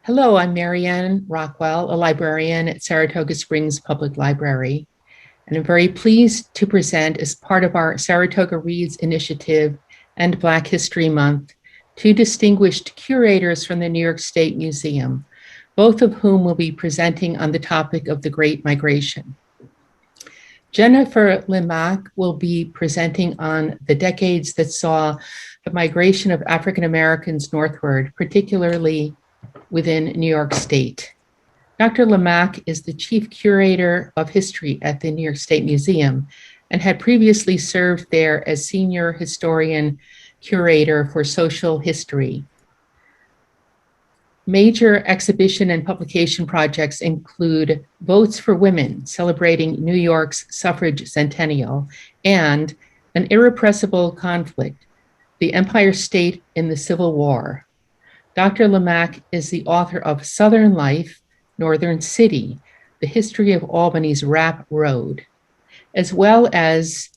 Hello, I'm Marianne Rockwell, a librarian at Saratoga Springs Public Library, and I'm very pleased to present, as part of our Saratoga Reads initiative and Black History Month, two distinguished curators from the New York State Museum, both of whom will be presenting on the topic of the Great Migration. Jennifer Limack will be presenting on the decades that saw the migration of African Americans northward, particularly within New York State. Dr. Limack is the chief curator of history at the New York State Museum and had previously served there as senior historian curator for social history. Major exhibition and publication projects include Votes for Women, celebrating New York's suffrage centennial, and An Irrepressible Conflict, the Empire State in the Civil War. Dr. Limack is the author of Southern Life, Northern City, The History of Albany's Rap Road, as well as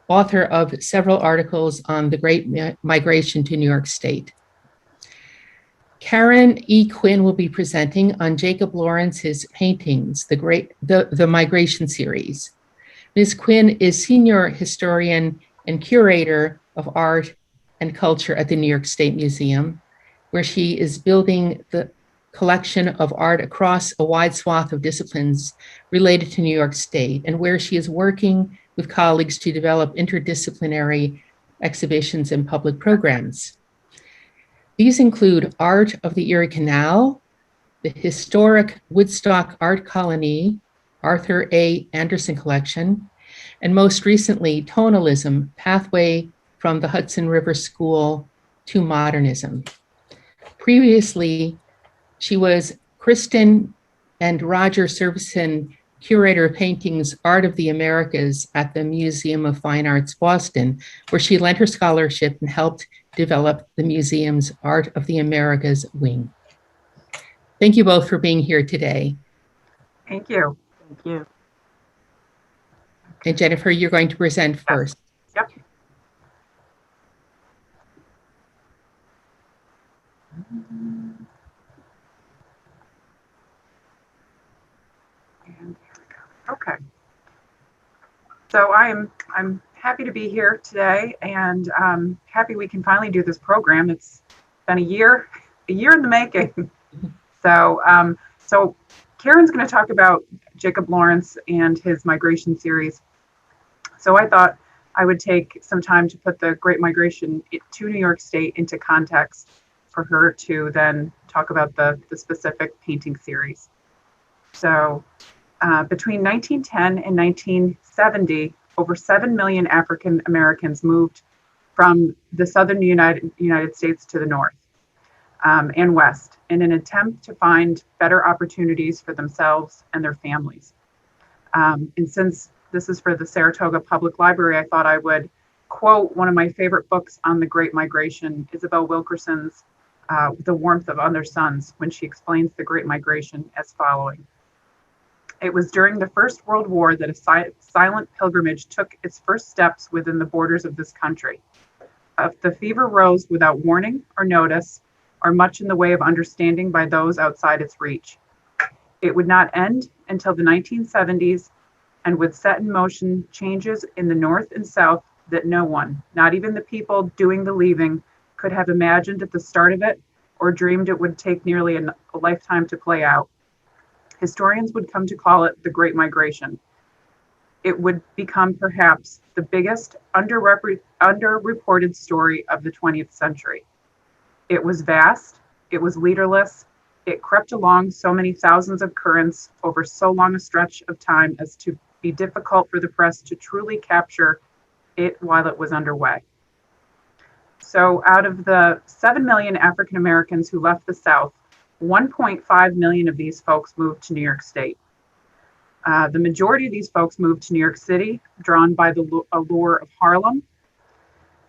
author of several articles on the Great Migration to New York State. Karen E. Quinn will be presenting on Jacob Lawrence's paintings, the Migration series. Ms. Quinn is senior historian and curator of art and culture at the New York State Museum, where she is building the collection of art across a wide swath of disciplines related to New York State, and where she is working with colleagues to develop interdisciplinary exhibitions and public programs. These include Art of the Erie Canal, the historic Woodstock Art Colony, Arthur A. Anderson Collection, and most recently, Tonalism, Pathway from the Hudson River School to Modernism. Previously, she was Kristen and Roger Servison Curator of Paintings, Art of the Americas at the Museum of Fine Arts, Boston, where she lent her scholarship and helped develop the museum's Art of the Americas wing. Thank you both for being here today. Thank you. Thank you. And Jennifer, you're going to present first. Yep. And here we go. Okay. So I'm happy to be here today, and happy we can finally do this program. It's been a year in the making. So Karen's going to talk about Jacob Lawrence and his migration series. So I thought I would take some time to put the Great Migration to New York State into context for her to then talk about the specific painting series. So between 1910 and 1970, over 7 million African Americans moved from the southern United States to the north and west in an attempt to find better opportunities for themselves and their families. And since this is for the Saratoga Public Library, I thought I would quote one of my favorite books on the Great Migration, Isabel Wilkerson's The Warmth of Other Suns, when she explains the Great Migration as following. It was during the First World War that a silent pilgrimage took its first steps within the borders of this country. The fever rose without warning or notice, or much in the way of understanding by those outside its reach. It would not end until the 1970s and would set in motion changes in the North and South that no one, not even the people doing the leaving, could have imagined at the start of it or dreamed it would take nearly a lifetime to play out. Historians would come to call it the Great Migration. It would become perhaps the biggest underreported story of the 20th century. It was vast, it was leaderless, it crept along so many thousands of currents over so long a stretch of time as to be difficult for the press to truly capture it while it was underway. So out of the 7 million African Americans who left the South, 1.5 million of these folks moved to New York State. The majority of these folks moved to New York City, drawn by the allure of Harlem,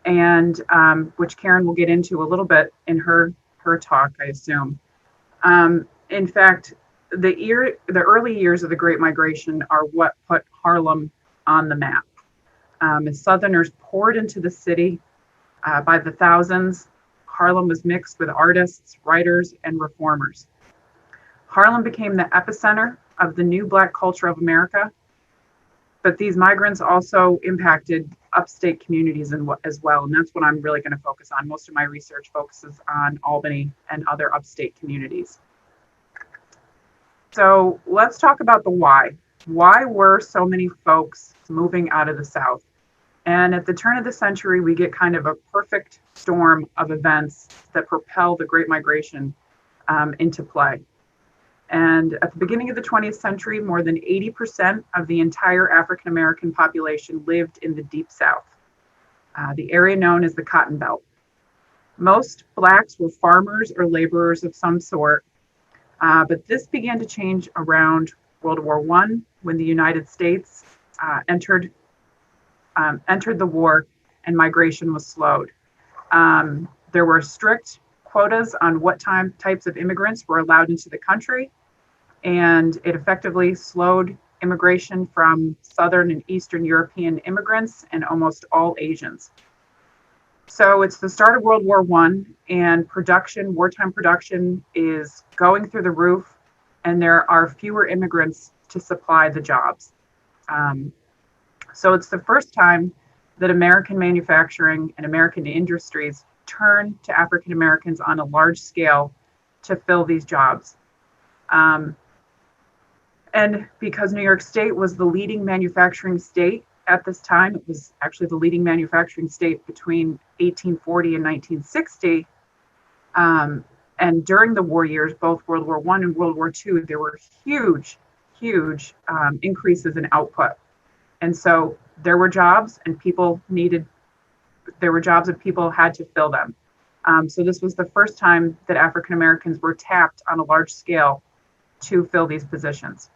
and which Karen will get into a little bit in her talk, I assume. In fact, the early years of the Great Migration are what put Harlem on the map. As Southerners poured into the city by the thousands, Harlem was mixed with artists, writers, and reformers. Harlem became the epicenter of the new Black culture of America, but these migrants also impacted upstate communities as well, and that's what I'm really going to focus on. Most of my research focuses on Albany and other upstate communities. So let's talk about the why. Why were so many folks moving out of the South? And at the turn of the century, we get kind of a perfect storm of events that propel the Great Migration into play. And at the beginning of the 20th century, more than 80% of the entire African American population lived in the Deep South, the area known as the Cotton Belt. Most Blacks were farmers or laborers of some sort, but this began to change around World War I when the United States entered the war and migration was slowed. There were strict quotas on what types of immigrants were allowed into the country, and it effectively slowed immigration from Southern and Eastern European immigrants and almost all Asians. So it's the start of World War I, and wartime production is going through the roof, and there are fewer immigrants to supply the jobs. So it's the first time that American manufacturing and American industries turn to African Americans on a large scale to fill these jobs. And because New York State was the leading manufacturing state at this time, it was actually the leading manufacturing state between 1840 and 1960. And during the war years, both World War I and World War II, there were huge increases in output. And so there were jobs and people had to fill them. So this was the first time that African Americans were tapped on a large scale to fill these positions.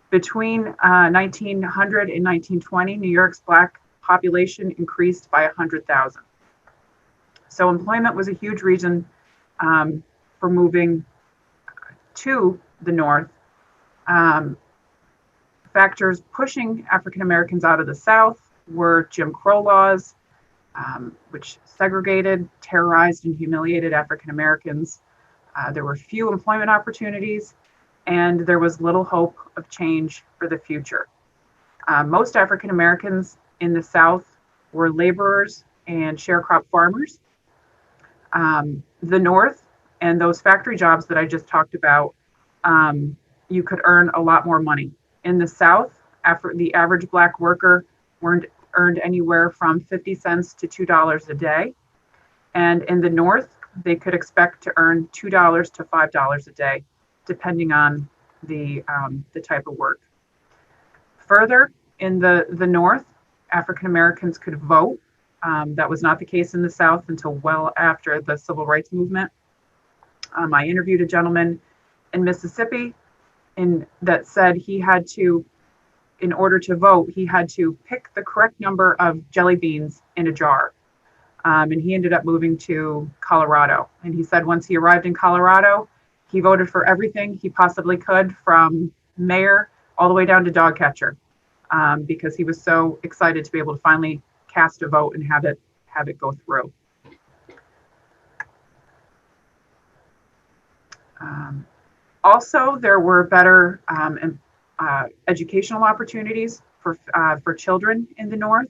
Between 1900 and 1920, New York's Black population increased by 100,000. So employment was a huge reason for moving to the North. Factors pushing African Americans out of the South were Jim Crow laws, which segregated, terrorized, and humiliated African Americans. There were few employment opportunities, and there was little hope of change for the future. Most African Americans in the South were laborers and sharecrop farmers. The North and those factory jobs that I just talked about, you could earn a lot more money. In the South, the average Black worker earned anywhere from 50 cents to $2 a day. And in the North, they could expect to earn $2 to $5 a day, depending on the type of work. Further, in the North, African Americans could vote. That was not the case in the South until well after the Civil Rights Movement. I interviewed a gentleman in Mississippi that said he had to, in order to vote, he had to pick the correct number of jelly beans in a jar. And he ended up moving to Colorado. And he said once he arrived in Colorado, he voted for everything he possibly could, from mayor all the way down to dog catcher, because he was so excited to be able to finally cast a vote and have it go through. Also, there were better educational opportunities for children in the North.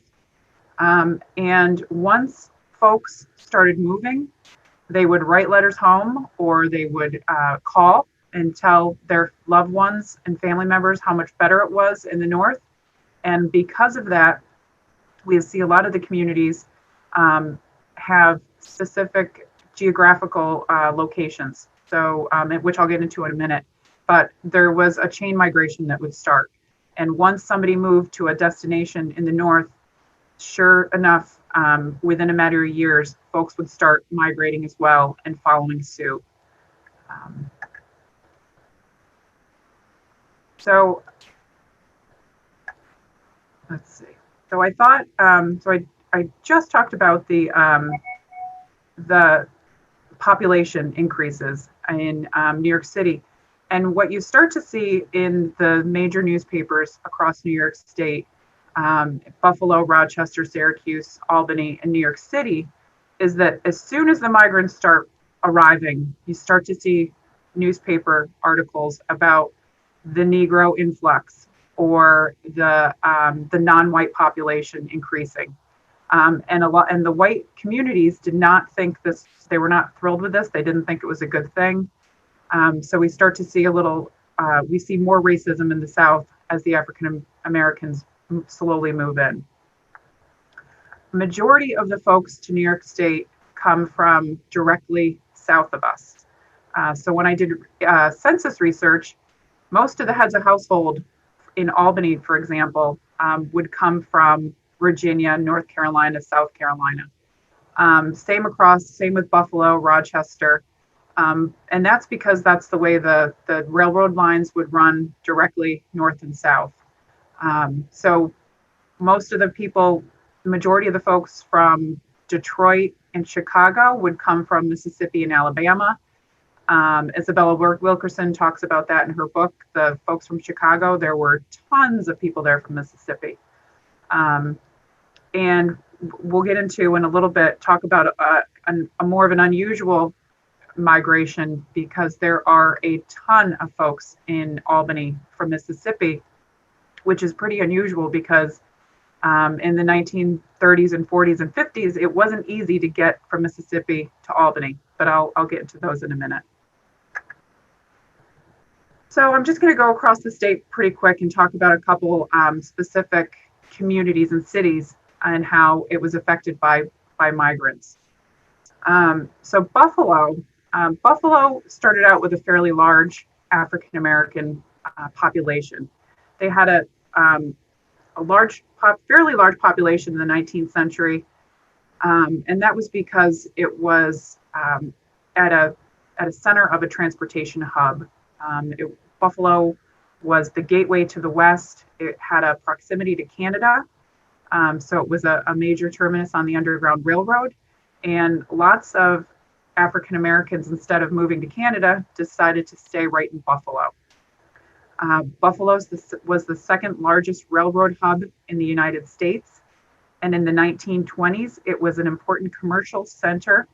And once folks started moving, they would write letters home, or they would call and tell their loved ones and family members how much better it was in the North. And because of that, we see a lot of the communities have specific geographical locations, so which I'll get into in a minute. But there was a chain migration that would start. And once somebody moved to a destination in the North, sure enough, within a matter of years, folks would start migrating as well and following suit. So let's see. So I thought, I just talked about the population increases in New York City. And what you start to see in the major newspapers across New York State, Buffalo, Rochester, Syracuse, Albany, and New York City, is that as soon as the migrants start arriving, you start to see newspaper articles about the Negro influx or the non-white population increasing. And the white communities did not think this, they were not thrilled with this. They didn't think it was a good thing. So we start to see we see more racism in the South as the African Americans slowly move in. Majority of the folks to New York State come from directly south of us. So when I did census research, most of the heads of household in Albany, for example, would come from Virginia, North Carolina, South Carolina. Same with Buffalo, Rochester. And that's because that's the way the railroad lines would run directly north and south. So most of the majority of the folks from Detroit and Chicago would come from Mississippi and Alabama. Isabella Wilkerson talks about that in her book, The Folks from Chicago. There were tons of people there from Mississippi. And we'll get into in a little bit, talk about a more of an unusual migration, because there are a ton of folks in Albany from Mississippi, which is pretty unusual because in the 1930s and 40s and 50s, it wasn't easy to get from Mississippi to Albany, but I'll get into those in a minute. So I'm just going to go across the state pretty quick and talk about a couple specific communities and cities and how it was affected by migrants. So Buffalo started out with a fairly large African American population. They had a fairly large population in the 19th century, and that was because it was at a center of a transportation hub. Buffalo was the gateway to the West. It had a proximity to Canada, so it was a major terminus on the Underground Railroad, and lots of African Americans, instead of moving to Canada, decided to stay right in Buffalo. Buffalo was the second largest railroad hub in the United States, and in the 1920s, it was an important commercial center,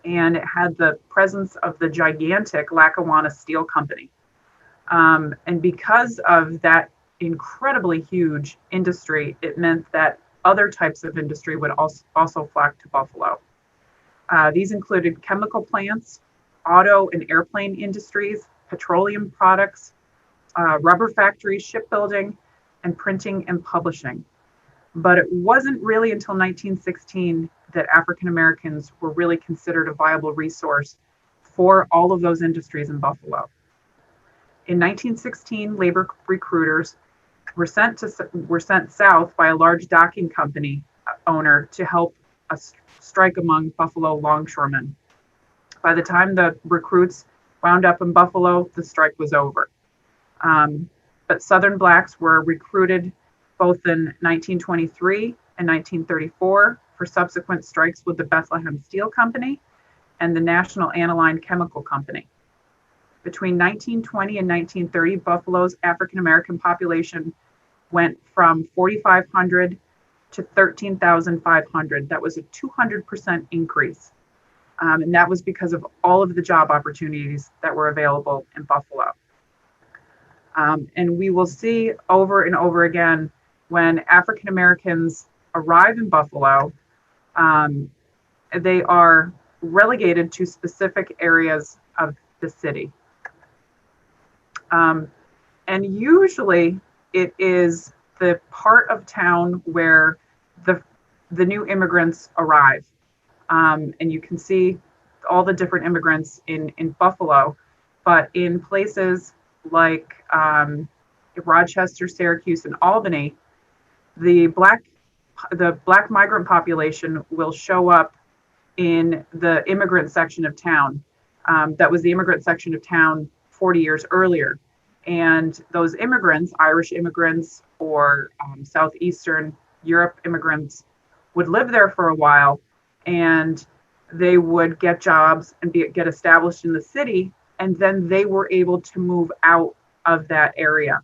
and it had the presence of the gigantic Lackawanna Steel Company. And because of that incredibly huge industry, it meant that other types of industry would also flock to Buffalo. These included chemical plants, auto and airplane industries, petroleum products, rubber factories, shipbuilding, and printing and publishing. But it wasn't really until 1916 that African Americans were really considered a viable resource for all of those industries in Buffalo. In 1916, labor recruiters were sent south by a large docking company owner to help a strike among Buffalo longshoremen. By the time the recruits wound up in Buffalo, the strike was over. But Southern Blacks were recruited both in 1923 and 1934 for subsequent strikes with the Bethlehem Steel Company and the National Aniline Chemical Company. Between 1920 and 1930, Buffalo's African American population went from 4,500 to 13,500. That was a 200% increase. And that was because of all of the job opportunities that were available in Buffalo. And we will see over and over again, when African Americans arrive in Buffalo, they are relegated to specific areas of the city. And usually it is the part of town where the new immigrants arrive. And you can see all the different immigrants in Buffalo, but in places like Rochester, Syracuse, and Albany, the black migrant population will show up in the immigrant section of town. That was the immigrant section of town 40 years earlier. And those immigrants, Irish immigrants or Southeastern Europe immigrants, would live there for a while, and they would get jobs and get established in the city, and then they were able to move out of that area.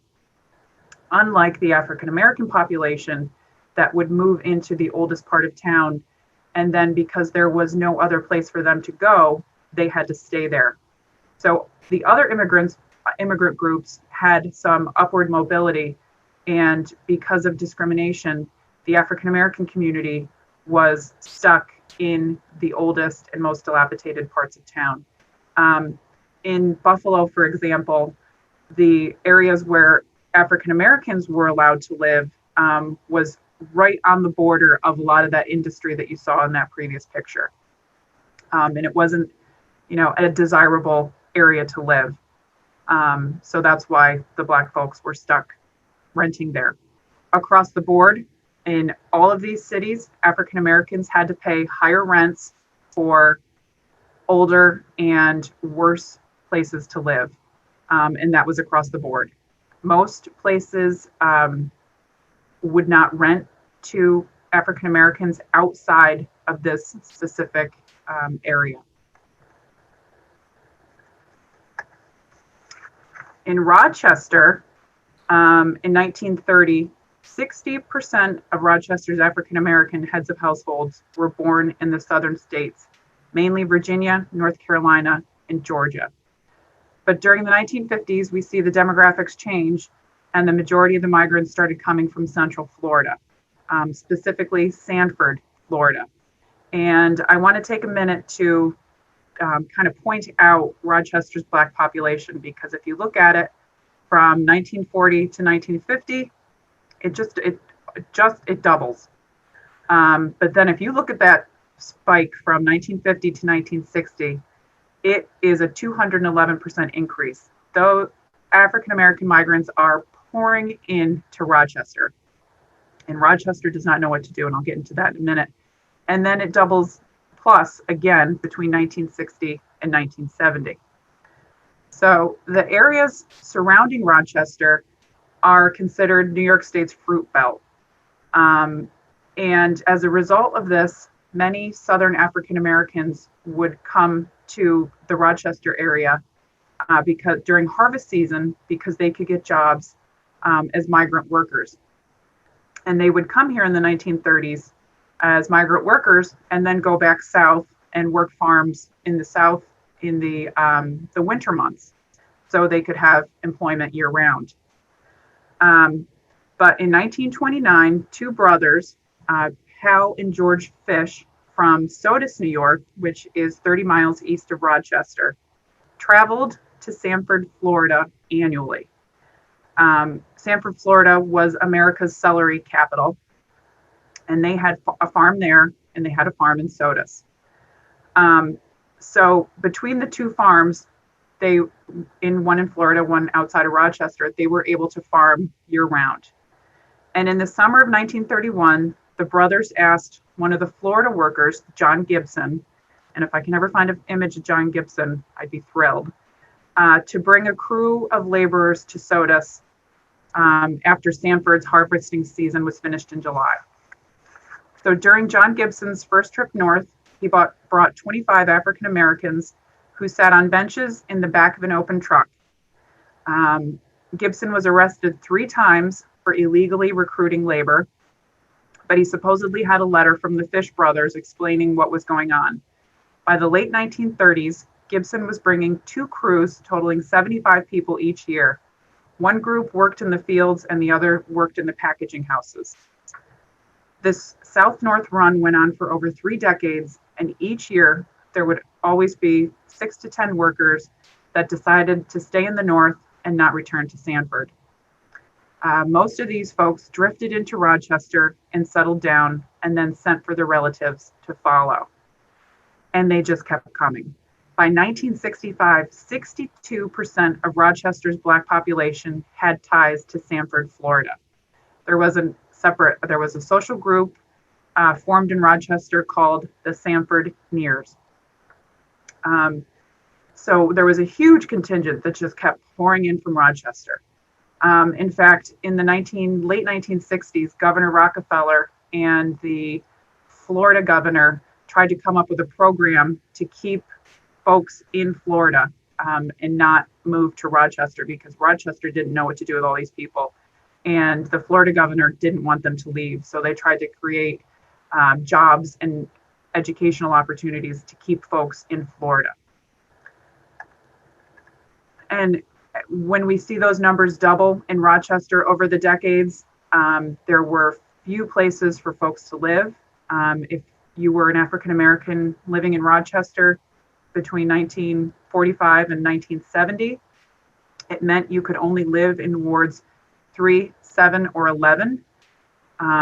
Unlike the African American population that would move into the oldest part of town, and then because there was no other place for them to go, they had to stay there. So the other immigrant groups had some upward mobility, and because of discrimination, the African American community was stuck in the oldest and most dilapidated parts of town. In Buffalo, for example, the areas where African Americans were allowed to live was right on the border of a lot of that industry that you saw in that previous picture. And it wasn't, a desirable area to live. So that's why the Black folks were stuck renting there. Across the board, in all of these cities, African Americans had to pay higher rents for older and worse places to live. And that was across the board. Most places would not rent to African Americans outside of this specific area. In Rochester, in 1930, 60% of Rochester's African American heads of households were born in the southern states, mainly Virginia, North Carolina, and Georgia. But during the 1950s, we see the demographics change, and the majority of the migrants started coming from Central Florida, specifically Sanford, Florida. And I want to take a minute to kind of point out Rochester's Black population, because if you look at it from 1940 to 1950, it doubles. But then if you look at that spike from 1950 to 1960, it is a 211% increase. Though African American migrants are pouring into Rochester, and Rochester does not know what to do, and I'll get into that in a minute. And then it doubles plus again between 1960 and 1970. So the areas surrounding Rochester are considered New York State's fruit belt. And as a result of this, many Southern African Americans would come to the Rochester area because during harvest season, because they could get jobs as migrant workers. And they would come here in the 1930s as migrant workers and then go back south and work farms in the south in the winter months, so they could have employment year round. But in 1929, two brothers, Hal and George Fish from Sodus, New York, which is 30 miles east of Rochester, traveled to Sanford, Florida annually. Sanford, Florida was America's celery capital, and they had a farm there, and they had a farm in Sodus. So between the two farms, one in Florida, one outside of Rochester, they were able to farm year round. And in the summer of 1931, the brothers asked one of the Florida workers, John Gibson, and if I can ever find an image of John Gibson, I'd be thrilled, to bring a crew of laborers to Sodus after Sanford's harvesting season was finished in July. So during John Gibson's first trip north, he brought 25 African Americans who sat on benches in the back of an open truck. Gibson was arrested 3 times for illegally recruiting labor, but he supposedly had a letter from the Fish brothers explaining what was going on. By the late 1930s, Gibson was bringing 2 crews totaling 75 people each year. One group worked in the fields and the other worked in the packaging houses. This south-north run went on for over 3 decades, and each year there would always be 6 to 10 workers that decided to stay in the north and not return to Sanford. Most of these folks drifted into Rochester and settled down, and then sent for their relatives to follow. And they just kept coming. By 1965, 62% of Rochester's Black population had ties to Sanford, Florida. There was a social group formed in Rochester called the Sanford Nears. So there was a huge contingent that just kept pouring in from Rochester. In fact, in the late 1960s, Governor Rockefeller and the Florida governor tried to come up with a program to keep folks in Florida and not move to Rochester, because Rochester didn't know what to do with all these people. And the Florida governor didn't want them to leave. So they tried to create jobs and educational opportunities to keep folks in Florida. And when we see those numbers double in Rochester over the decades, there were few places for folks to live. If you were an African American living in Rochester between 1945 and 1970, it meant you could only live in wards 3, 7, or 11.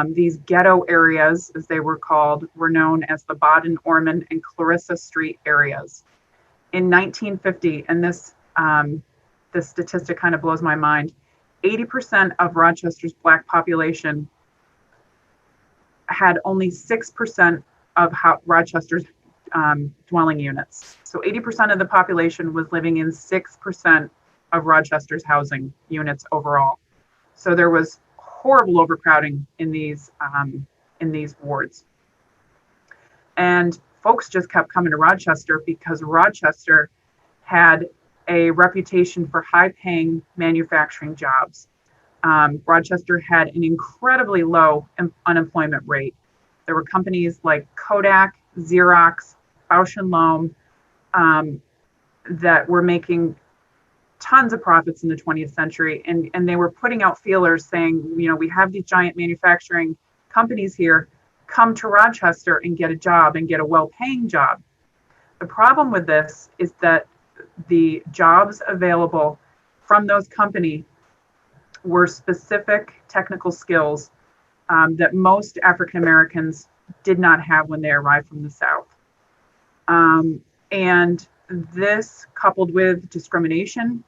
These ghetto areas, as they were called, were known as the Baden, Ormond, and Clarissa Street areas. In 1950, and this statistic kind of blows my mind, 80% of Rochester's Black population had only 6% of Rochester's dwelling units. So 80% of the population was living in 6% of Rochester's housing units overall. So there was horrible overcrowding in these wards. And folks just kept coming to Rochester because Rochester had a reputation for high-paying manufacturing jobs. Rochester had an incredibly low unemployment rate. There were companies like Kodak, Xerox, Bausch and Lomb that were making tons of profits in the 20th century, and they were putting out feelers saying, you know, we have these giant manufacturing companies here, come to Rochester and get a job and get a well-paying job. The problem with this is that the jobs available from those companies were specific technical skills that most African Americans did not have when they arrived from the South. And this, coupled with discrimination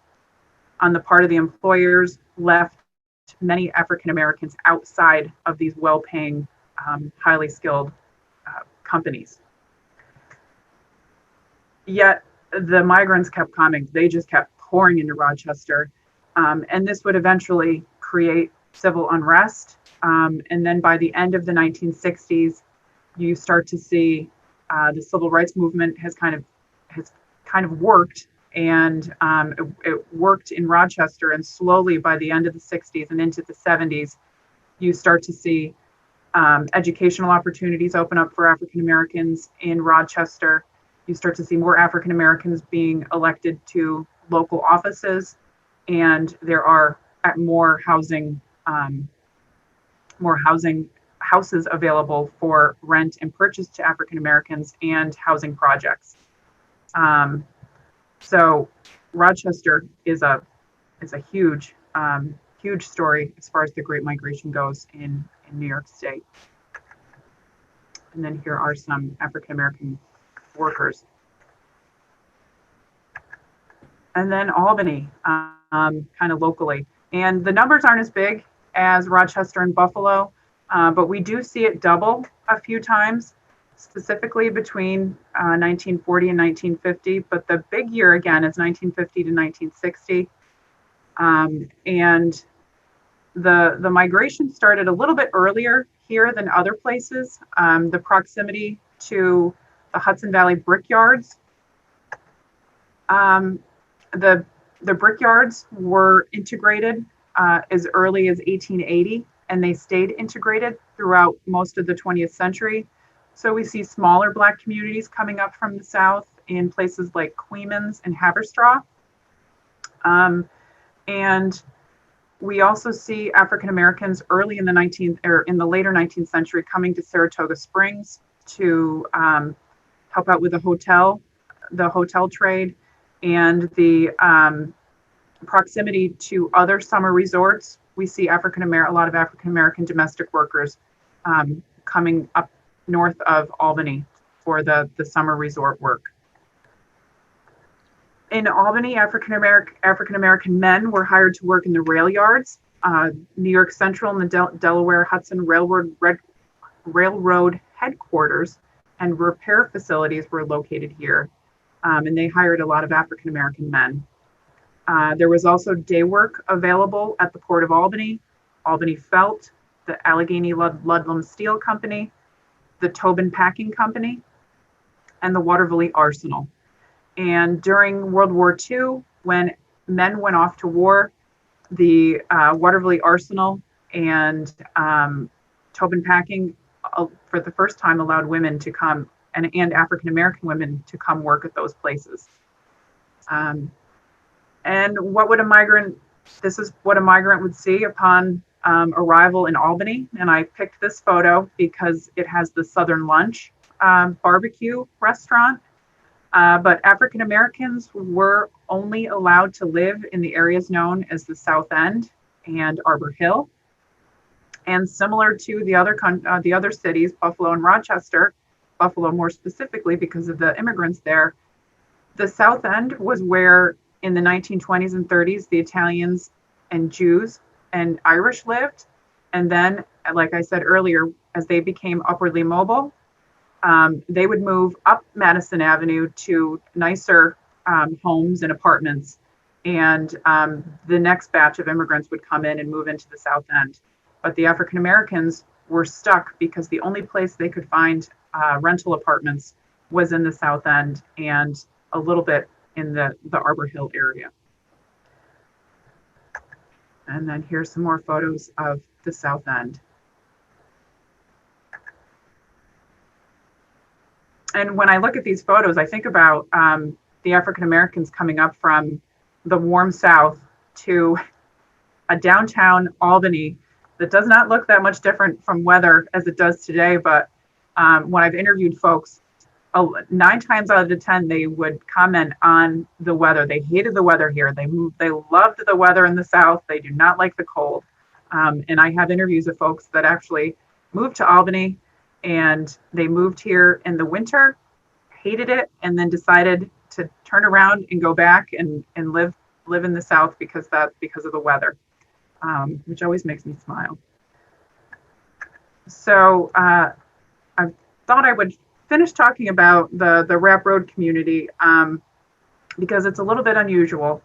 on the part of the employers, left many African Americans outside of these well-paying, highly skilled companies. Yet the migrants kept coming. They just kept pouring into Rochester. And this would eventually create civil unrest. And then by the end of the 1960s, you start to see the civil rights movement has kind of worked, and it worked in Rochester. And slowly, by the end of the 60s and into the 70s, you start to see educational opportunities open up for African Americans in Rochester. You start to see more African Americans being elected to local offices, and there are more houses available for rent and purchase to African Americans, and housing projects. So Rochester is a huge story as far as the Great Migration goes in New York State. And then here are some African American workers. And then Albany, kind of locally. And the numbers aren't as big as Rochester and Buffalo, but we do see it double a few times, specifically between 1940 and 1950. But the big year, again, is 1950 to 1960. And the migration started a little bit earlier here than other places. The proximity to the Hudson Valley brickyards. The brickyards were integrated as early as 1880, and they stayed integrated throughout most of the 20th century. So we see smaller Black communities coming up from the South in places like Queens and Haverstraw. And we also see African Americans early in the later 19th century coming to Saratoga Springs to help out with the hotel trade, and the proximity to other summer resorts. We see a lot of African American domestic workers coming up north of Albany for the summer resort work. In Albany, African American men were hired to work in the rail yards. New York Central and the Delaware Hudson Railroad headquarters and repair facilities were located here, and they hired a lot of African American men. There was also day work available at the Port of Albany, Albany Felt, the Allegheny Ludlam Steel Company, the Tobin Packing Company, and the Waterville Arsenal. And during World War II, when men went off to war, the Waterville Arsenal and Tobin Packing, for the first time, allowed women to come, and African American women to come work at those places. And this is what a migrant would see upon arrival in Albany. And I picked this photo because it has the Southern Lunch barbecue restaurant. But African Americans were only allowed to live in the areas known as the South End and Arbor Hill. And similar to the other cities, Buffalo and Rochester, Buffalo more specifically because of the immigrants there, the South End was where in the 1920s and 30s, the Italians and Jews and Irish lived. And then, like I said earlier, as they became upwardly mobile, they would move up Madison Avenue to nicer homes and apartments. And the next batch of immigrants would come in and move into the South End. But the African Americans were stuck because the only place they could find rental apartments was in the South End and a little bit in the Arbor Hill area. And then here's some more photos of the South End. And when I look at these photos, I think about the African Americans coming up from the warm South to a downtown Albany that does not look that much different from weather as it does today. But when I've interviewed folks, 9 times out of 10, they would comment on the weather. They hated the weather here. They loved the weather in the South. They do not like the cold. And I have interviews of folks that actually moved to Albany and they moved here in the winter, hated it, and then decided to turn around and go back and live in the South because of the weather, which always makes me smile. So I thought I would finish talking about the Rap Road community because it's a little bit unusual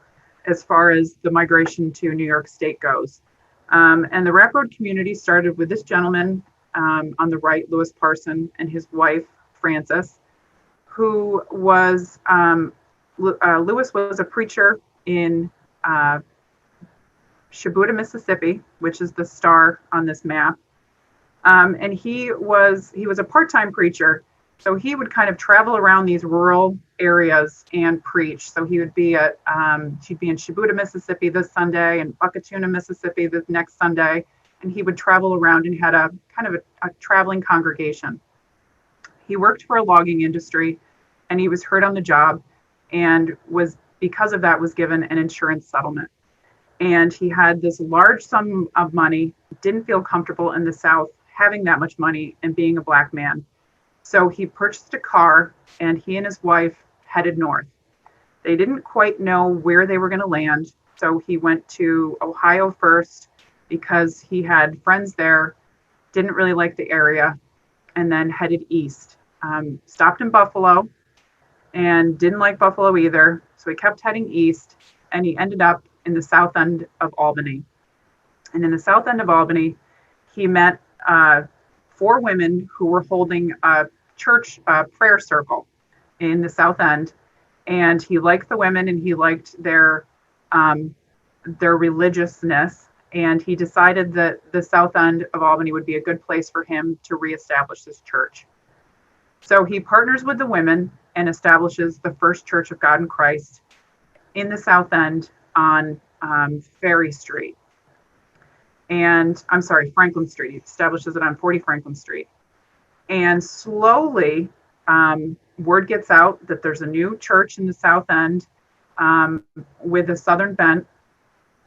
as far as the migration to New York State goes. And the Rap Road community started with this gentleman on the right, Louis Parson, and his wife, Frances, who was, Louis was a preacher in Shibuya, Mississippi, which is the star on this map. And he was a part-time preacher. So he would kind of travel around these rural areas and preach. So he would be she'd be in Shibuya, Mississippi this Sunday and Buckatuna, Mississippi the next Sunday. And he would travel around and had a kind of a traveling congregation. He worked for a logging industry and he was hurt on the job and because of that was given an insurance settlement. And he had this large sum of money, didn't feel comfortable in the South having that much money and being a Black man. So he purchased a car and he and his wife headed north. They didn't quite know where they were going to land. So he went to Ohio first because he had friends there, didn't really like the area, and then headed east. Stopped in Buffalo and didn't like Buffalo either. So he kept heading east and he ended up in the South End of Albany. And in the South End of Albany, he met 4 women who were holding a church prayer circle in the South End. And he liked the women and he liked their religiousness. And he decided that the South End of Albany would be a good place for him to reestablish this church. So he partners with the women and establishes the First Church of God in Christ in the South End on Ferry Street. Franklin Street. He establishes it on 40 Franklin Street. And slowly, word gets out that there's a new church in the South End with a Southern bent,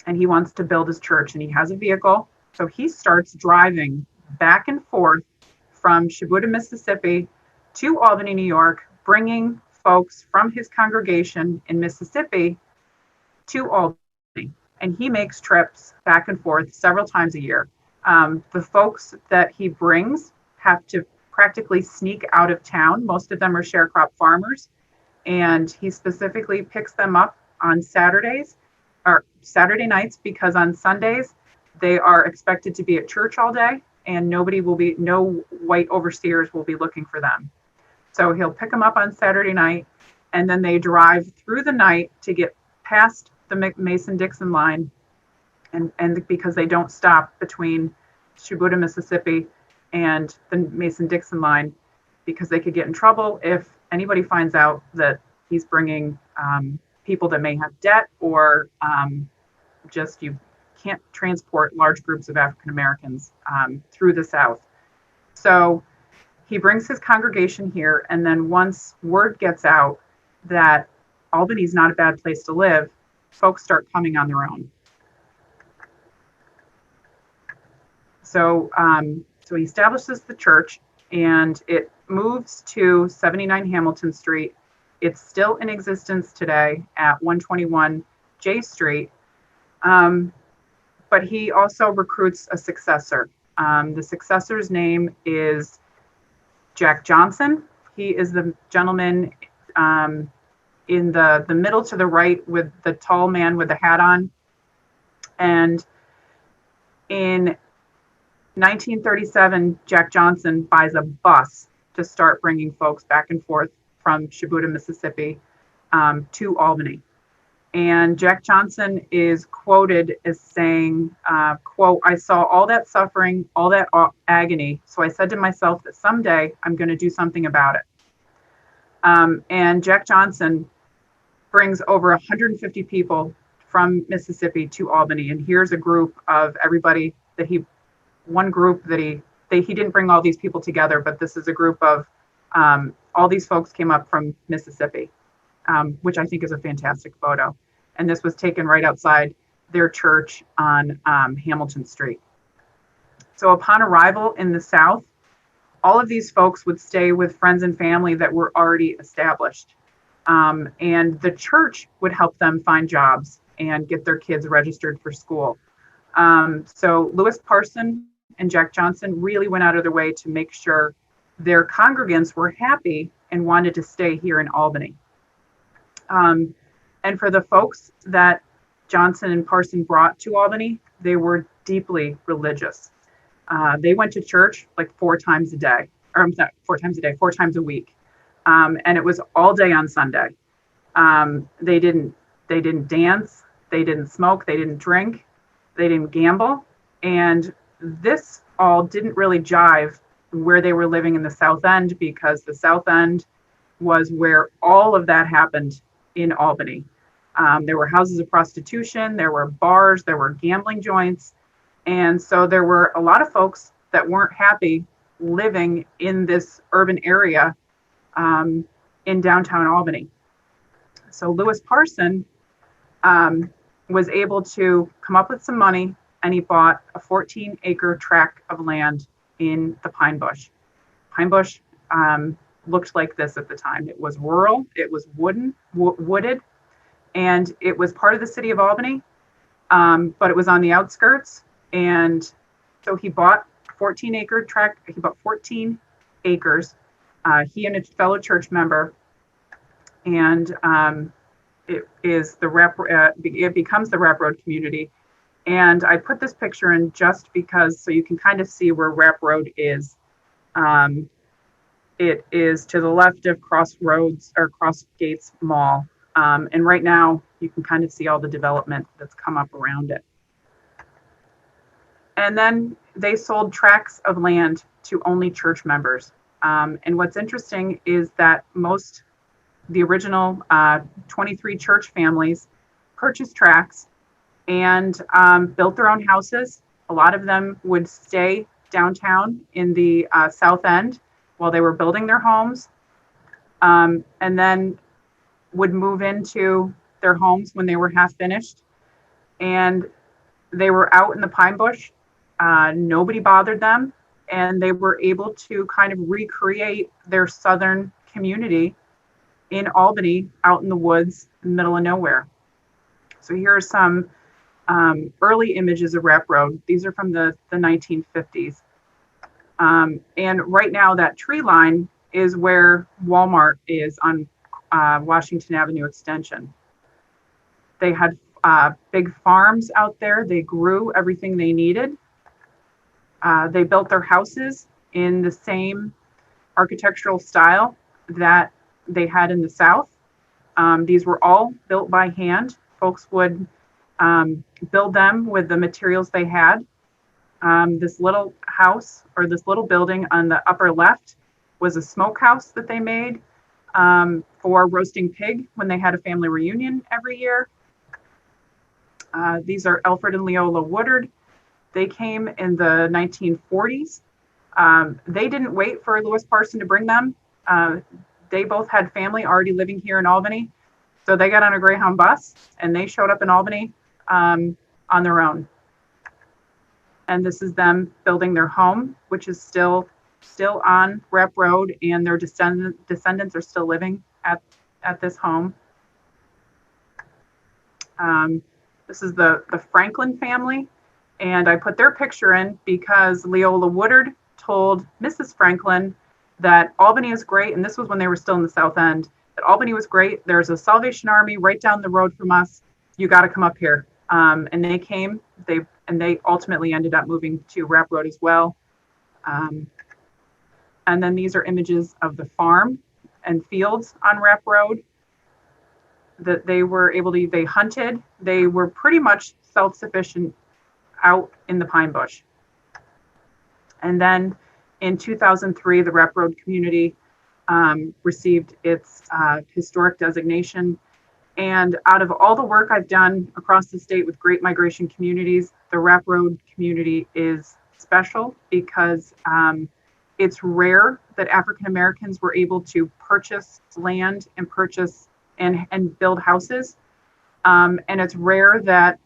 and he wants to build his church, and he has a vehicle. So he starts driving back and forth from Shibuya, Mississippi to Albany, New York, bringing folks from his congregation in Mississippi to Albany. And he makes trips back and forth several times a year. The folks that he brings have to practically sneak out of town. Most of them are sharecrop farmers. And he specifically picks them up on Saturdays or Saturday nights because on Sundays they are expected to be at church all day and no white overseers will be looking for them. So he'll pick them up on Saturday night and then they drive through the night to get past the Mason-Dixon line and because they don't stop between Shibuya, Mississippi and the Mason-Dixon line because they could get in trouble if anybody finds out that he's bringing people that may have debt or just you can't transport large groups of African Americans through the South. So he brings his congregation here, and then once word gets out that Albany's not a bad place to live, folks start coming on their own. So, so he establishes the church, and it moves to 79 Hamilton Street. It's still in existence today at 121 J Street. But he also recruits a successor. The successor's name is Jack Johnson. He is the gentleman in the middle to the right with the tall man with the hat on. And in 1937, Jack Johnson buys a bus to start bringing folks back and forth from Shibuya, Mississippi, to Albany. And Jack Johnson is quoted as saying, quote, "I saw all that suffering, all that agony. So I said to myself that someday I'm going to do something about it." And Jack Johnson brings over 150 people from Mississippi to Albany. And here's a group of everybody that he didn't bring all these people together, but this is a group of all these folks came up from Mississippi, which I think is a fantastic photo. And this was taken right outside their church on Hamilton Street. So upon arrival in the South, all of these folks would stay with friends and family that were already established. And the church would help them find jobs and get their kids registered for school. So Lewis Parson and Jack Johnson really went out of their way to make sure their congregants were happy and wanted to stay here in Albany. And for the folks that Johnson and Parson brought to Albany, they were deeply religious. They went to church like 4 times a day, or not 4 times a day, 4 times a week. And it was all day on Sunday. They didn't dance, they didn't smoke, they didn't drink, they didn't gamble. And this all didn't really jive where they were living in the South End, because the South End was where all of that happened in Albany. There were houses of prostitution, there were bars, there were gambling joints. And so there were a lot of folks that weren't happy living in this urban area in downtown Albany. So Lewis Parson was able to come up with some money, and he bought a 14-acre tract of land in the Pine Bush. Pine Bush looked like this at the time. It was rural, it was wooded, and it was part of the city of Albany, but it was on the outskirts. And so he bought 14-acre tract. He bought 14 acres. He and a fellow church member, and it becomes the Rap Road community. And I put this picture in just because, so you can kind of see where Rap Road is. It is to the left of Crossroads or Crossgates Mall. And right now you can kind of see all the development that's come up around it. And then they sold tracts of land to only church members. And what's interesting is that the original 23 church families purchased tracts and built their own houses. A lot of them would stay downtown in the South End while they were building their homes, and then would move into their homes when they were half finished. And they were out in the Pine Bush. Nobody bothered them, and they were able to kind of recreate their southern community in Albany, out in the woods, in the middle of nowhere. So here are some early images of Rap Road. These are from the 1950s. And right now that tree line is where Walmart is on Washington Avenue Extension. They had big farms out there. They grew everything they needed. They built their houses in the same architectural style that they had in the South. These were all built by hand. Folks would build them with the materials they had. This little house, or this little building on the upper left, was a smokehouse that they made. for roasting pig when they had a family reunion every year. These are Alfred and Leola Woodard. They came in the 1940s. They didn't wait for Lewis Parson to bring them. They both had family already living here in Albany. So they got on a Greyhound bus and they showed up in Albany on their own. And this is them building their home, which is still on Rep Road, and their descendants are still living at this home. This is the Franklin family, and I put their picture in because Leola Woodard told Mrs. Franklin that Albany is great, and this was when they were still in the South End, that Albany was great. There's a Salvation Army right down the road from us. You got to come up here. And they came. They ultimately ended up moving to Rep Road as well. And then these are images of the farm and fields on Rep Road that they were able to, they hunted. They were pretty much self-sufficient out in the pine bush. And then in 2003, the Rep Road community received its historic designation. And out of all the work I've done across the state with great migration communities, the Rep Road community is special because it's rare that African Americans were able to purchase land and purchase and build houses. And it's rare that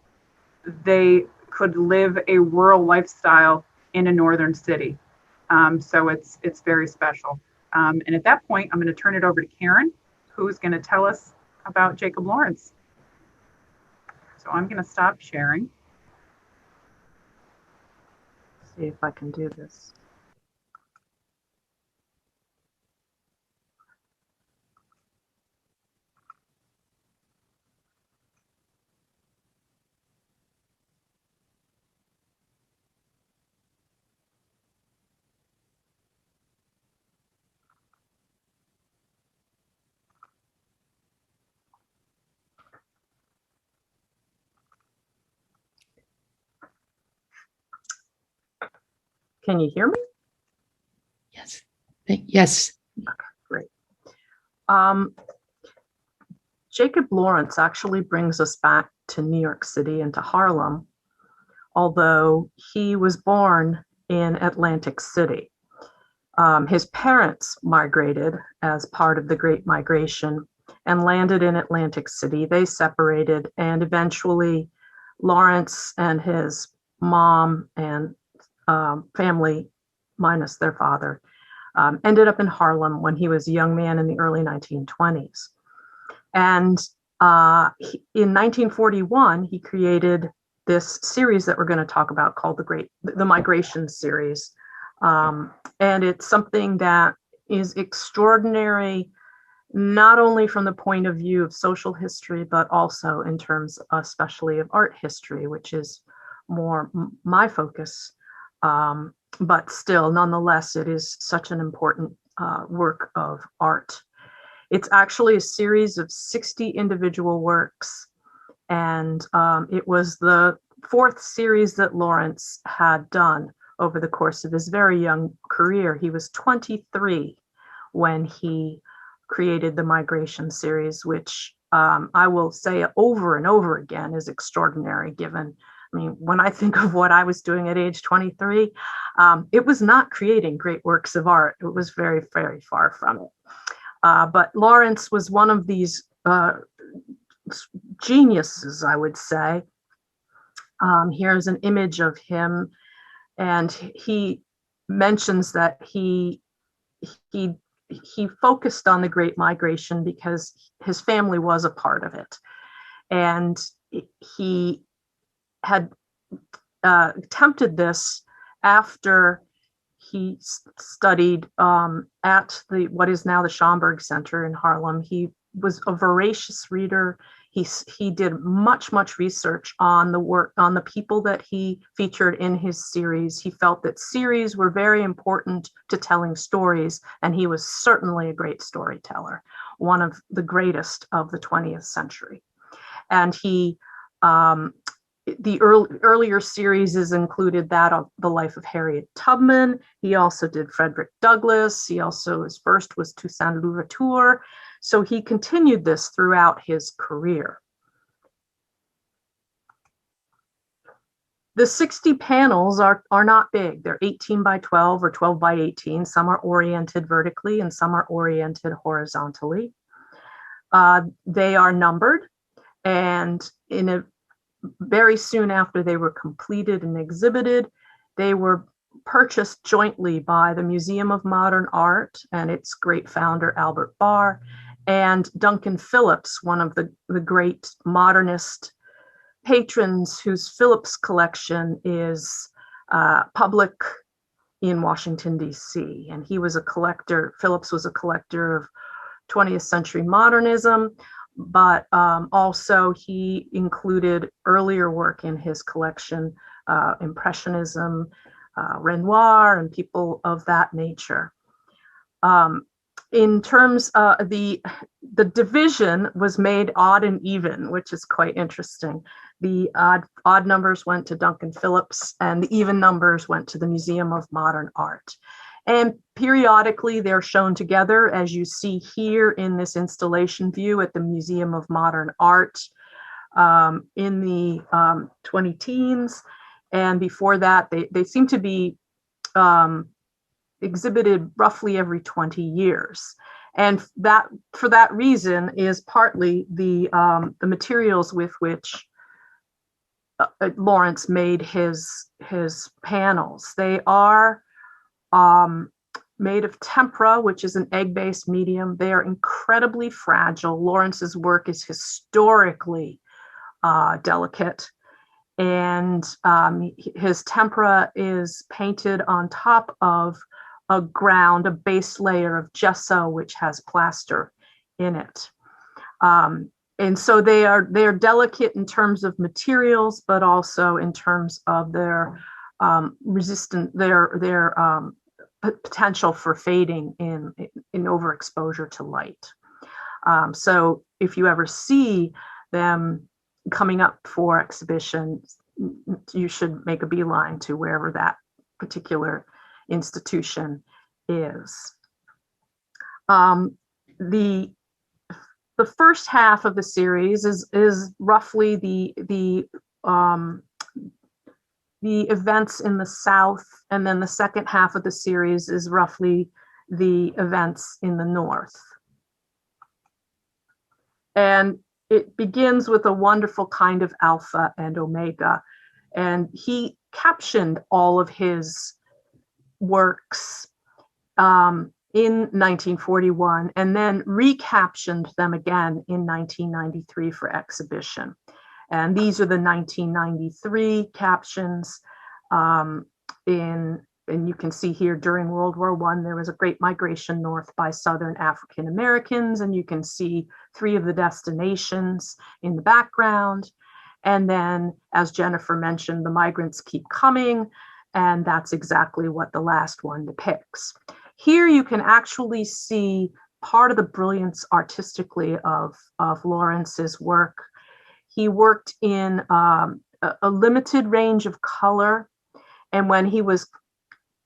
they could live a rural lifestyle in a northern city. So it's very special. And at that point, I'm going to turn it over to Karen, who's going to tell us about Jacob Lawrence. So I'm going to stop sharing. See if I can do this. Can you hear me? Yes. Yes. Okay, great. Jacob Lawrence actually brings us back to New York City and to Harlem, although he was born in Atlantic City. His parents migrated as part of the Great Migration and landed in Atlantic City. They separated, and eventually Lawrence and his mom and family, minus their father, ended up in Harlem when he was a young man in the early 1920s. And in 1941, he created this series that we're going to talk about called the Migration Series. And it's something that is extraordinary, not only from the point of view of social history, but also in terms especially of art history, which is more my focus. But still, nonetheless, it is such an important work of art. It's actually a series of 60 individual works, and it was the fourth series that Lawrence had done over the course of his very young career. He was 23 when he created the Migration Series, which I will say over and over again is extraordinary given, I mean, when I think of what I was doing at age 23, it was not creating great works of art. It was very, very far from it. But Lawrence was one of these geniuses, I would say. Here's an image of him, and he mentions that he focused on the Great Migration because his family was a part of it. And he had attempted this after he studied at what is now the Schomburg Center in Harlem. He was a voracious reader. He did much research on the people that he featured in his series. He felt that series were very important to telling stories, and he was certainly a great storyteller, one of the greatest of the 20th century. And he the earlier series is included that of the life of Harriet Tubman. He also did Frederick Douglass. He also, his first was Toussaint Louverture. So he continued this throughout his career. The 60 panels are not big. They're 18 by 12 or 12 by 18. Some are oriented vertically and some are oriented horizontally. They are numbered, and very soon after they were completed and exhibited, they were purchased jointly by the Museum of Modern Art and its great founder, Albert Barr, and Duncan Phillips, one of the great modernist patrons whose Phillips collection is public in Washington, D.C. And he was a collector, Phillips was a collector of 20th century modernism, but also he included earlier work in his collection, Impressionism, Renoir, and people of that nature. In terms of the division was made odd and even, which is quite interesting. The odd numbers went to Duncan Phillips and the even numbers went to the Museum of Modern Art. And periodically they're shown together, as you see here in this installation view at the Museum of Modern Art in the 20-teens. And before that, they seem to be exhibited roughly every 20 years. And that, for that reason, is partly the materials with which Lawrence made his panels. They are made of tempera, which is an egg-based medium. They are incredibly fragile. Lawrence's work is historically delicate, and his tempera is painted on top of a base layer of gesso, which has plaster in it. And so they are delicate in terms of materials, but also in terms of their potential for fading in overexposure to light. So if you ever see them coming up for exhibitions, you should make a beeline to wherever that particular institution is. The first half of the series is roughly the events in the South, and then the second half of the series is roughly the events in the North. And it begins with a wonderful kind of alpha and omega, and he captioned all of his works in 1941 and then recaptioned them again in 1993 for exhibition. And these are the 1993 captions. And you can see here during World War I, there was a great migration north by Southern African Americans, and you can see 3 of the destinations in the background. And then, as Jennifer mentioned, the migrants keep coming, and that's exactly what the last one depicts. Here you can actually see part of the brilliance artistically of Lawrence's work. He worked in a limited range of color, and when he was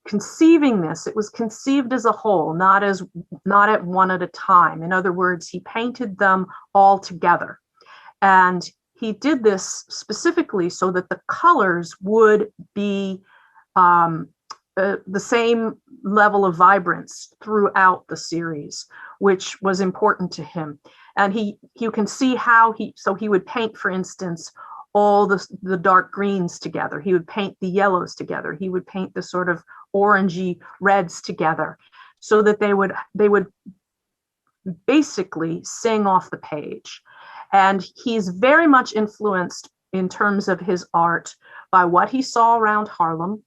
conceiving this, it was conceived as a whole, not at one at a time. In other words, he painted them all together. And he did this specifically so that the colors would be the same level of vibrance throughout the series, which was important to him. And you can see how he would paint, for instance, all the dark greens together. He would paint the yellows together. He would paint the sort of orangey reds together, so that they would basically sing off the page. And he's very much influenced in terms of his art by what he saw around Harlem.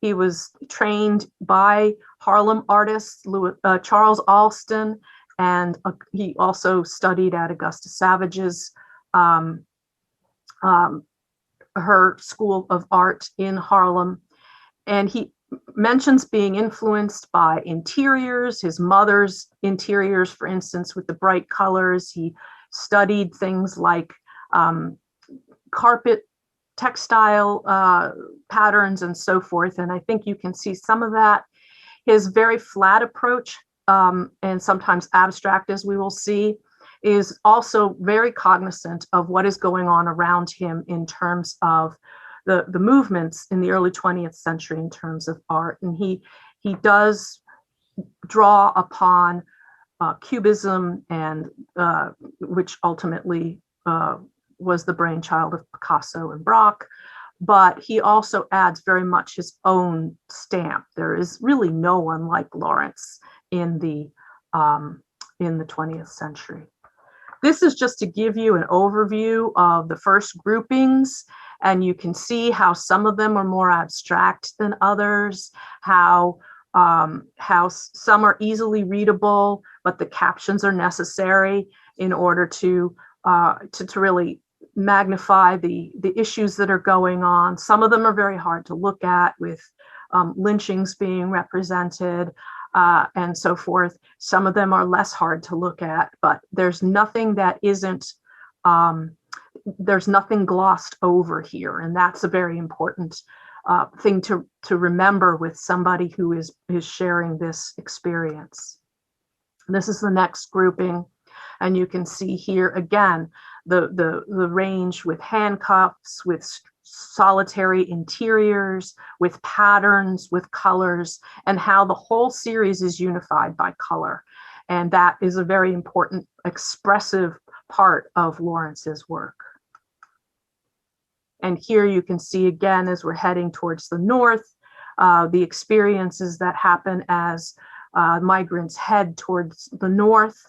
He was trained by Harlem artists, Charles Alston, and he also studied at Augusta Savage's her School of Art in Harlem. And he mentions being influenced by interiors, his mother's interiors, for instance, with the bright colors. He studied things like carpet textile patterns and so forth. And I think you can see some of that. His very flat approach, and sometimes abstract, as we will see, is also very cognizant of what is going on around him in terms of the movements in the early 20th century in terms of art. And he does draw upon Cubism, and which ultimately was the brainchild of Picasso and Braque, but he also adds very much his own stamp. There is really no one like Lawrence in the 20th century. This is just to give you an overview of the first groupings, and you can see how some of them are more abstract than others, how some are easily readable, but the captions are necessary in order to really magnify the issues that are going on. Some of them are very hard to look at, with lynchings being represented and so forth. Some of them are less hard to look at, but there's nothing that isn't, there's nothing glossed over here. And that's a very important thing to remember with somebody who is sharing this experience. This is the next grouping. And you can see here again, the range with handcuffs, with solitary interiors, with patterns, with colors, and how the whole series is unified by color. And that is a very important expressive part of Lawrence's work. And here you can see again, as we're heading towards the north, the experiences that happen as migrants head towards the north.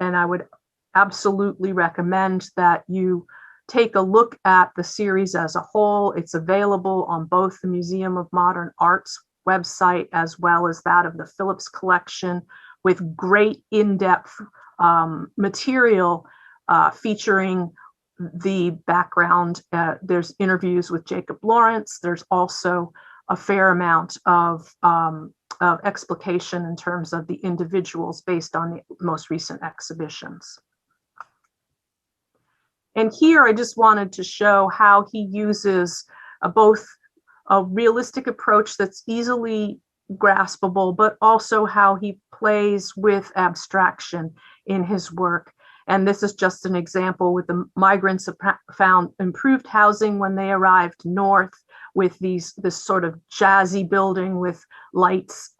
And I would absolutely recommend that you take a look at the series as a whole. It's available on both the Museum of Modern Art's website as well as that of the Phillips Collection, with great in-depth material featuring the background. There's interviews with Jacob Lawrence. There's also a fair amount of explication in terms of the individuals based on the most recent exhibitions. And here I just wanted to show how he uses both a realistic approach that's easily graspable, but also how he plays with abstraction in his work. And this is just an example with the migrants found improved housing when they arrived north, with this sort of jazzy building with lights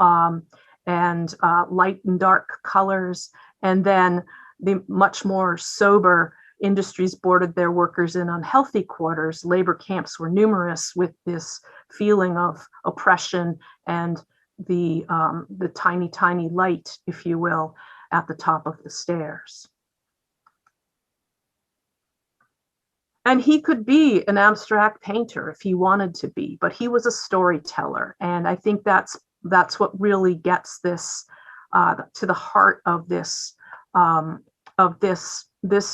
and light and dark colors. And then the much more sober industries boarded their workers in unhealthy quarters. Labor camps were numerous, with this feeling of oppression and the tiny, tiny light, if you will, at the top of the stairs. And he could be an abstract painter if he wanted to be, but he was a storyteller. And I think that's what really gets this to the heart of this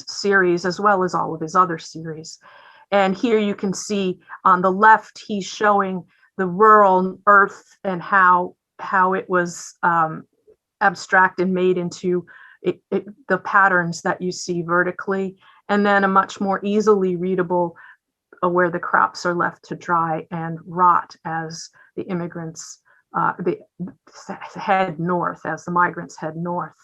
series, as well as all of his other series. And here you can see on the left, he's showing the rural earth and how it was abstract and made into the patterns that you see vertically. And then a much more easily readable where the crops are left to dry and rot as the immigrants head north, as the migrants head north.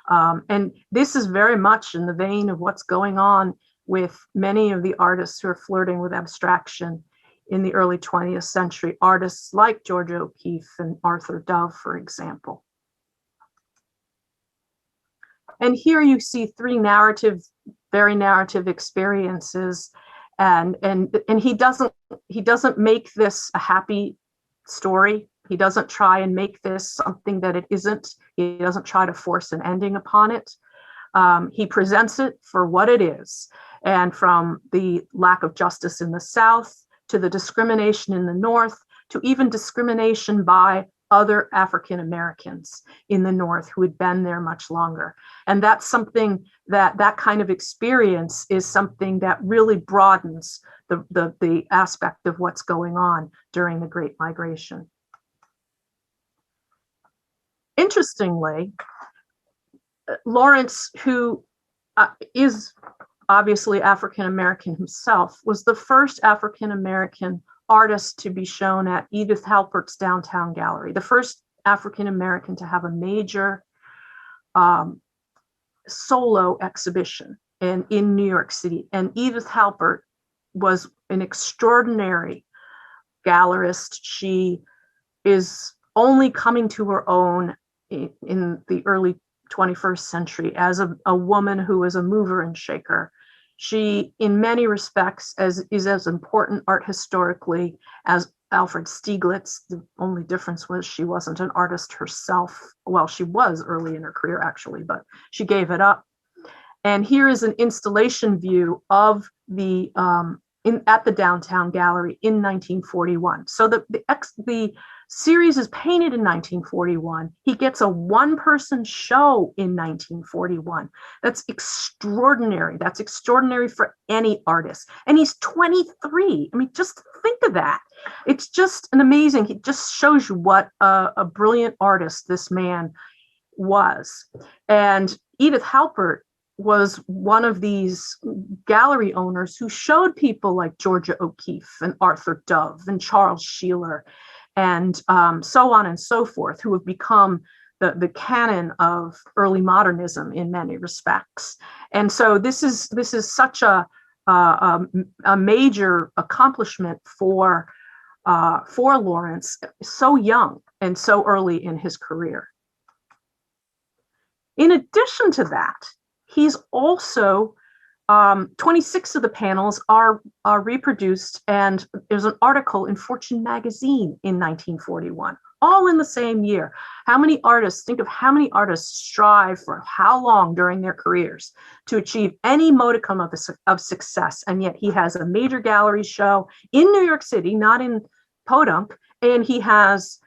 And this is very much in the vein of what's going on with many of the artists who are flirting with abstraction in the early 20th century, artists like Georgia O'Keeffe and Arthur Dove, for example. And here you see three very narrative experiences, and he doesn't make this a happy story. He doesn't try and make this something that it isn't. He doesn't try to force an ending upon it. He presents it for what it is. And from the lack of justice in the South, to the discrimination in the North, to even discrimination by other African Americans in the North who had been there much longer. And that's something that kind of experience is something that really broadens the aspect of what's going on during the Great Migration. Interestingly, Lawrence, who is obviously African-American himself, was the first African-American artist to be shown at Edith Halpert's Downtown Gallery, the first African-American to have a major solo exhibition in New York City. And Edith Halpert was an extraordinary gallerist. She is only coming to her own in the early 21st century as a woman who is a mover and shaker. She, in many respects, is as important art historically as Alfred Stieglitz. The only difference was she wasn't an artist herself. Well, she was early in her career, actually, but she gave it up. And here is an installation view of the at the Downtown Gallery in 1941. So the series is painted in 1941. He gets a one-person show in 1941. That's extraordinary. That's extraordinary for any artist. And he's 23. I mean, just think of that. It's just an amazing, it just shows you what a brilliant artist this man was. And Edith Halpert was one of these gallery owners who showed people like Georgia O'Keeffe and Arthur Dove and Charles Sheeler and so on and so forth, who have become the canon of early modernism in many respects. And so this is such a major accomplishment for Lawrence, so young and so early in his career. In addition to that, he's also 26 of the panels are reproduced, and there's an article in Fortune magazine in 1941, all in the same year. How many artists, think of how many artists strive for how long during their careers to achieve any modicum of success, and yet he has a major gallery show in New York City, not in Podunk, and he has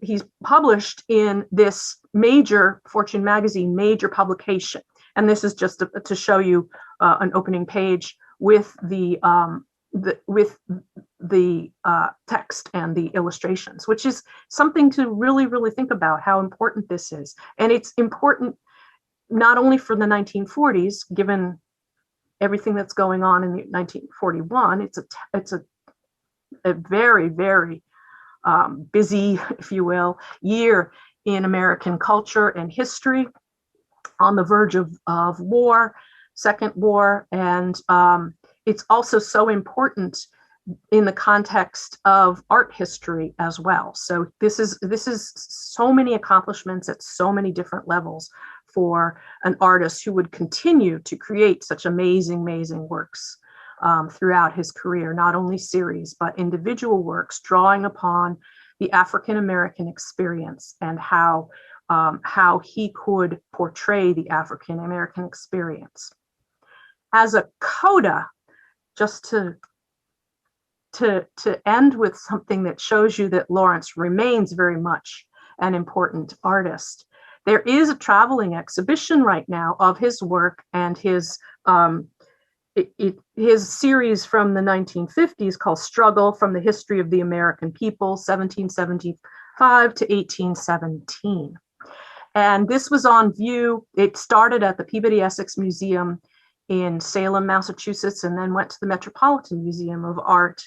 he's published in this major Fortune magazine, major publication. And this is just to show you an opening page with the text and the illustrations, which is something to really, really think about how important this is. And it's important not only for the 1940s, given everything that's going on in 1941. It's a very, very busy, if you will, year in American culture and history, on the verge of war, Second War, and it's also so important in the context of art history as well. So this is so many accomplishments at so many different levels for an artist who would continue to create such amazing works throughout his career, not only series, but individual works drawing upon the African American experience and how he could portray the African American experience. As a coda, just to end with something that shows you that Lawrence remains very much an important artist. There is a traveling exhibition right now of his work and his series from the 1950s called Struggle from the History of the American People, 1775 to 1817. And this was on view. It started at the Peabody Essex Museum in Salem, Massachusetts, and then went to the Metropolitan Museum of Art.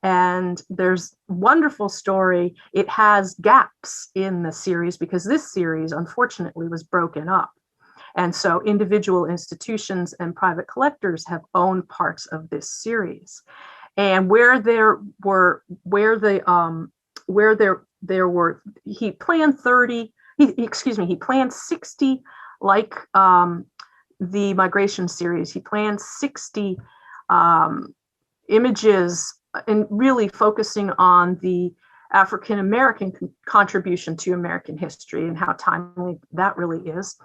And there's a wonderful story. It has gaps in the series because this series, unfortunately, was broken up. And so individual institutions and private collectors have owned parts of this series. And he planned 30, he planned 60, like the migration series. He planned 60 images and really focusing on the African American contribution to American history and how timely that really is,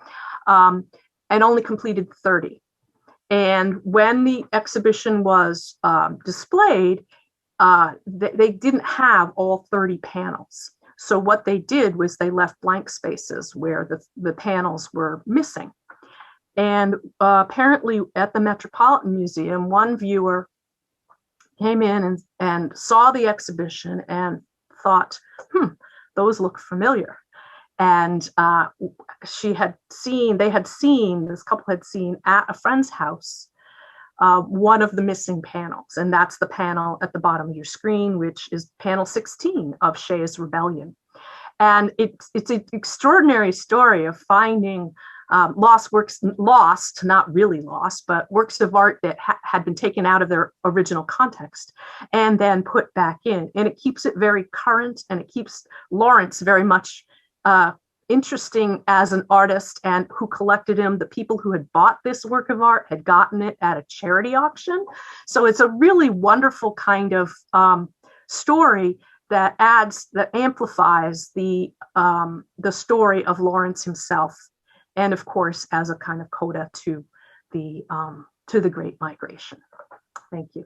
and only completed 30. And when the exhibition was displayed, they didn't have all 30 panels. So what they did was they left blank spaces where the panels were missing. And apparently at the Metropolitan Museum, one viewer came in and saw the exhibition and thought, those look familiar. And this couple had seen at a friend's house one of the missing panels. And that's the panel at the bottom of your screen, which is panel 16 of Shea's Rebellion. And it's an extraordinary story of finding lost, not really lost, but works of art that had been taken out of their original context and then put back in. And it keeps it very current, and it keeps Lawrence very much interesting as an artist and who collected him. The people who had bought this work of art had gotten it at a charity auction. So it's a really wonderful kind of story that amplifies the story of Lawrence himself, and of course as a kind of coda to the Great Migration. Thank you.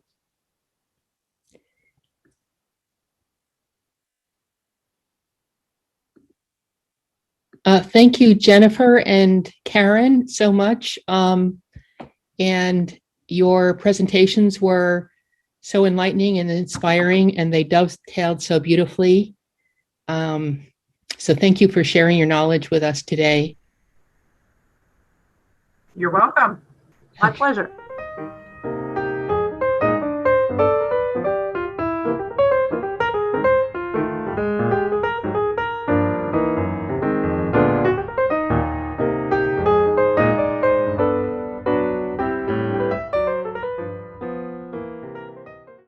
Thank you, Jennifer and Karen, so much. And your presentations were so enlightening and inspiring, and they dovetailed so beautifully. So thank you for sharing your knowledge with us today. You're welcome. My pleasure.